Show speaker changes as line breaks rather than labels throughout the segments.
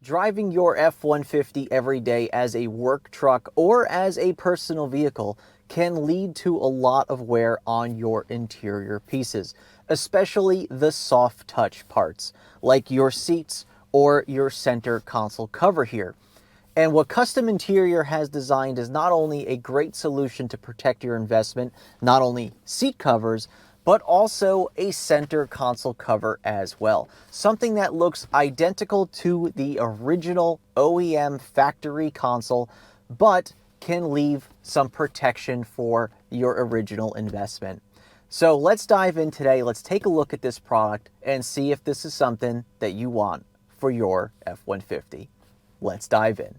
Driving your F-150 every day as a work truck or as a personal vehicle can lead to a lot of wear on your interior pieces, especially the soft touch parts, like your seats or your center console cover here. And what Kustom Interior has designed is not only a great solution to protect your investment, not only seat covers, but also a center console cover as well. Something that looks identical to the original OEM factory console, but can leave some protection for your original investment. So let's dive in today. Let's take a look at this product and see if this is something that you want for your F-150. Let's dive in.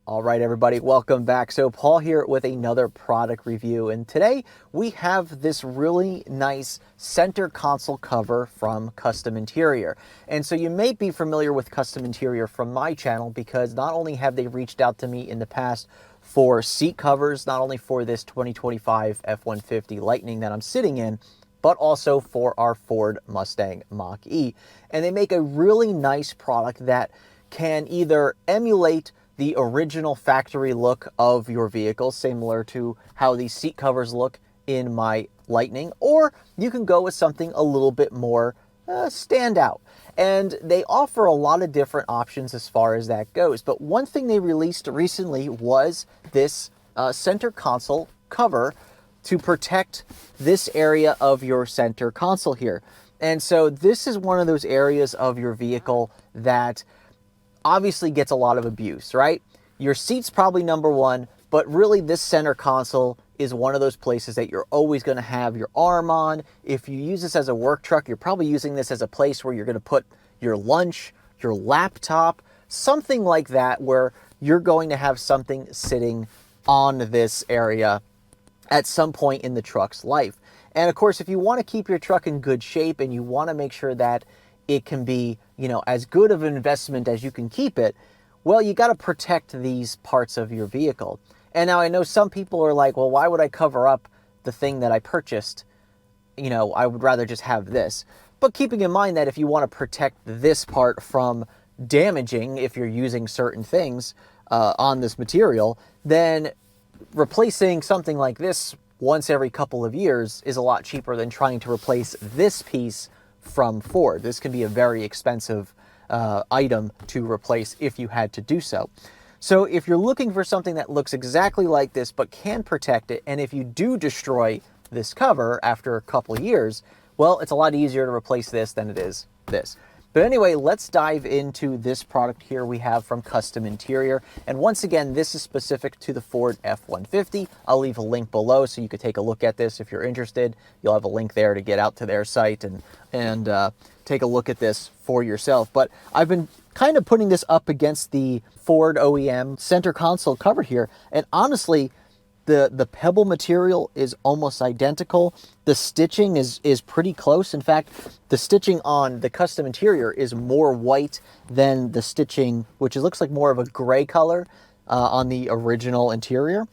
All right, everybody, welcome back. So Paul here with another product review, and today we have this really nice center console cover from Kustom Interior. And so you may be familiar with Kustom Interior from my channel because not only have they reached out to me in the past for seat covers, not only for this 2025 F-150 Lightning that I'm sitting in, but also for our Ford Mustang Mach-E. And they make a really nice product that can either emulate the original factory look of your vehicle, similar to how these seat covers look in my Lightning, or you can go with something a little bit more standout. And they offer a lot of different options as far as that goes. But one thing they released recently was this center console cover to protect this area of your center console here. And so this is one of those areas of your vehicle that obviously gets a lot of abuse, right? Your seat's probably number one, but really this center console is one of those places that you're always going to have your arm on. If you use this as a work truck, you're probably using this as a place where you're going to put your lunch, your laptop, something like that, where you're going to have something sitting on this area at some point in the truck's life. And of course, if you want to keep your truck in good shape and you want to make sure that it can be, as good of an investment as you can keep it, well, you got to protect these parts of your vehicle. And now I know some people are like, well, why would I cover up the thing that I purchased? I would rather just have this. But keeping in mind that if you want to protect this part from damaging, if you're using certain things on this material, then replacing something like this once every couple of years is a lot cheaper than trying to replace this piece from Ford. This can be a very expensive item to replace if you had to do so. So if you're looking for something that looks exactly like this but can protect it, and if you do destroy this cover after a couple of years, well, it's a lot easier to replace this than it is this. But anyway, let's dive into this product here we have from Kustom Interior. And once again, this is specific to the Ford F-150. I'll leave a link below so you could take a look at this if you're interested. You'll have a link there to get out to their site and take a look at this for yourself. But I've been kind of putting this up against the Ford OEM center console cover here. And honestly, the pebble material is almost identical. The stitching is pretty close. In fact, the stitching on the Kustom Interior is more white than the stitching, which looks like more of a gray color on the original interior.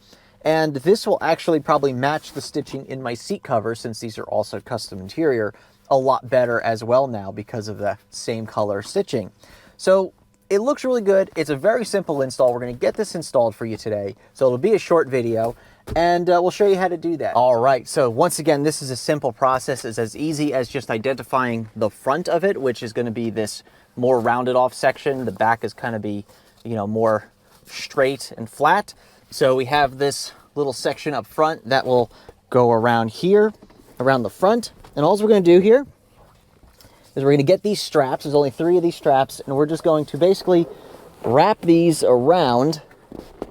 And this will actually probably match the stitching in my seat covers, since these are also Kustom Interior, a lot better as well now because of the same color stitching. So it looks really good. It's a very simple install. We're going to get this installed for you today. So it'll be a short video, and we'll show you how to do that. All right. So once again, this is a simple process. It's as easy as just identifying the front of it, which is going to be this more rounded off section. The back is kind of be, more straight and flat. So we have this little section up front that will go around here, around the front. And all we're going to do here is we're going to get these straps. There's only 3 of these straps, and we're just going to basically wrap these around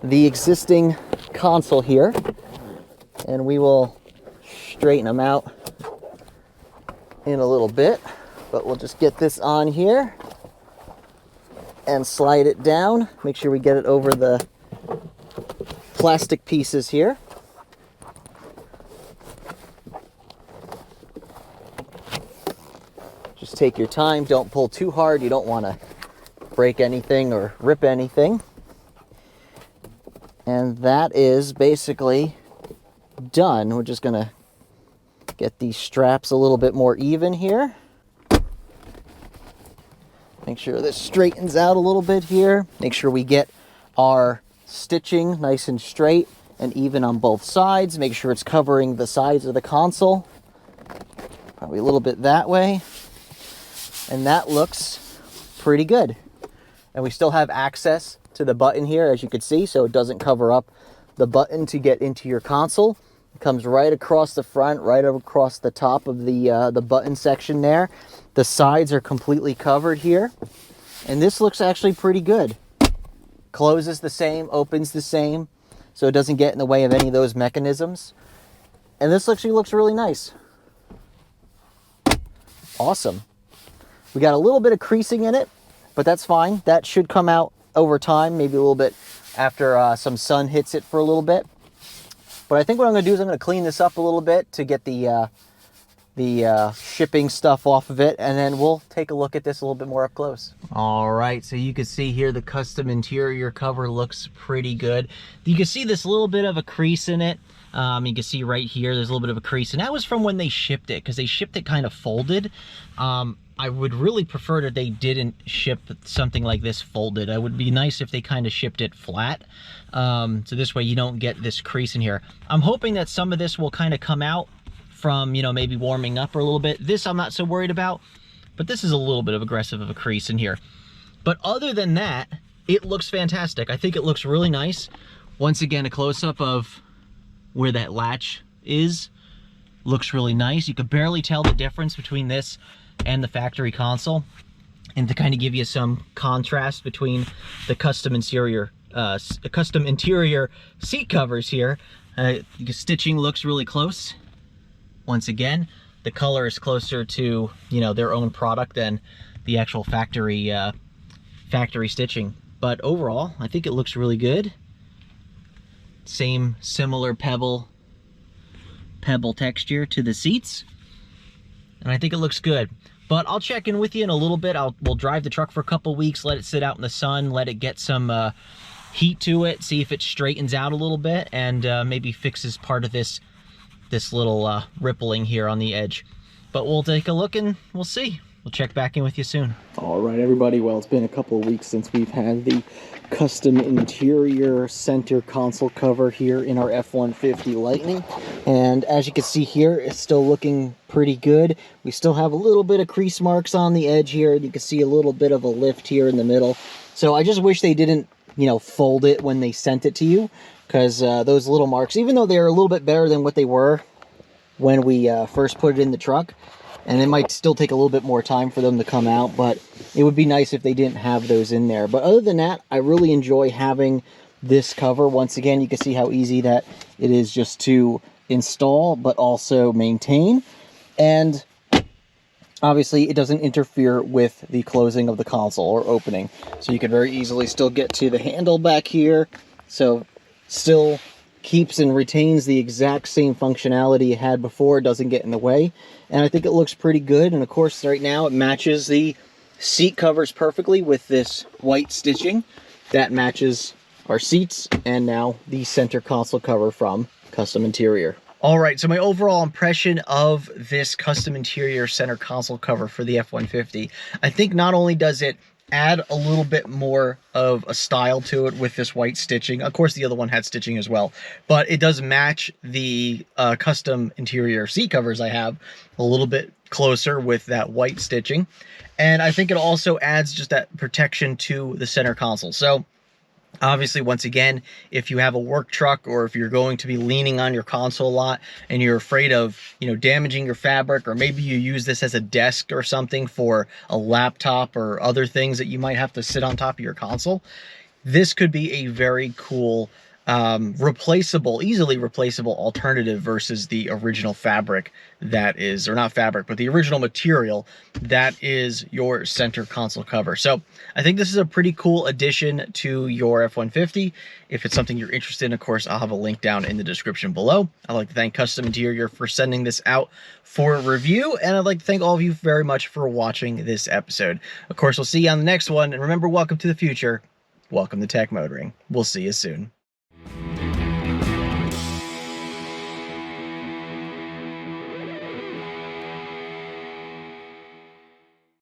the existing console here, and we will straighten them out in a little bit, but we'll just get this on here and slide it down. Make sure we get it over the plastic pieces here. Just take your time, don't pull too hard. You don't want to break anything or rip anything. And that is basically done. We're just gonna get these straps a little bit more even here. Make sure this straightens out a little bit here. Make sure we get our stitching nice and straight and even on both sides. Make sure it's covering the sides of the console. Probably a little bit that way. And that looks pretty good. And we still have access to the button here, as you can see, so it doesn't cover up the button to get into your console. It comes right across the front, right across the top of the button section there. The sides are completely covered here. And this looks actually pretty good. Closes the same, opens the same, so it doesn't get in the way of any of those mechanisms. And this actually looks really nice. Awesome. We got a little bit of creasing in it, but that's fine. That should come out over time, maybe a little bit after some sun hits it for a little bit. But I think what I'm going to do is I'm going to clean this up a little bit to get the shipping stuff off of it, and then we'll take a look at this a little bit more up close. All right, so you can see here the custom interior cover looks pretty good. You can see this little bit of a crease in it. You can see right here there's a little bit of a crease, and that was from when they shipped it, because they shipped it kind of folded. I would really prefer that they didn't ship something like this folded. It would be nice if they kind of shipped it flat, so this way you don't get this crease in here. I'm hoping that some of this will kind of come out from, you know, maybe warming up or a little bit. This I'm not so worried about, but this is a little bit of aggressive of a crease in here. But other than that, it looks fantastic. I think it looks really nice. Once again, a close-up of where that latch is. Looks really nice. You could barely tell the difference between this and the factory console. And to kind of give you some contrast between the custom interior seat covers here, the stitching looks really close. Once again, the color is closer to, you know, their own product than the actual factory stitching. But overall, I think it looks really good. Same similar pebble texture to the seats, and I think it looks good. But I'll check in with you in a little bit. We'll drive the truck for a couple weeks, let it sit out in the sun, let it get some heat to it, see if it straightens out a little bit, and maybe fixes part of this little rippling here on the edge. But we'll take a look and we'll see. We'll check back in with you soon. All right, everybody. Well, it's been a couple of weeks since we've had the custom interior center console cover here in our F-150 Lightning. And as you can see here, it's still looking pretty good. We still have a little bit of crease marks on the edge here. You can see a little bit of a lift here in the middle. So I just wish they didn't, you know, fold it when they sent it to you, because those little marks, even though they're a little bit better than what they were when we first put it in the truck, and it might still take a little bit more time for them to come out, but it would be nice if they didn't have those in there. But other than that, I really enjoy having this cover. Once again, you can see how easy that it is just to install, but also maintain. And obviously, it doesn't interfere with the closing of the console or opening. So you can very easily still get to the handle back here. So still keeps and retains the exact same functionality it had before. It doesn't get in the way. And I think it looks pretty good. And of course, right now it matches the seat covers perfectly with this white stitching. That matches our seats and now the center console cover from Kustom Interior. All right, so my overall impression of this custom interior center console cover for the F-150, I think not only does it add a little bit more of a style to it with this white stitching. Of course, the other one had stitching as well, but it does match the custom interior seat covers I have a little bit closer with that white stitching. And I think it also adds just that protection to the center console. So obviously, once again, if you have a work truck or if you're going to be leaning on your console a lot and you're afraid of, you know, damaging your fabric, or maybe you use this as a desk or something for a laptop or other things that you might have to sit on top of your console, this could be a very cool easily replaceable alternative versus the original fabric that is, or not fabric, but the original material that is your center console cover. So I think this is a pretty cool addition to your F-150. If it's something you're interested in, of course, I'll have a link down in the description below. I'd like to thank Kustom Interior for sending this out for review, and I'd like to thank all of you very much for watching this episode. Of course, we'll see you on the next one, and remember, welcome to the future. Welcome to Tech Motoring. We'll see you soon.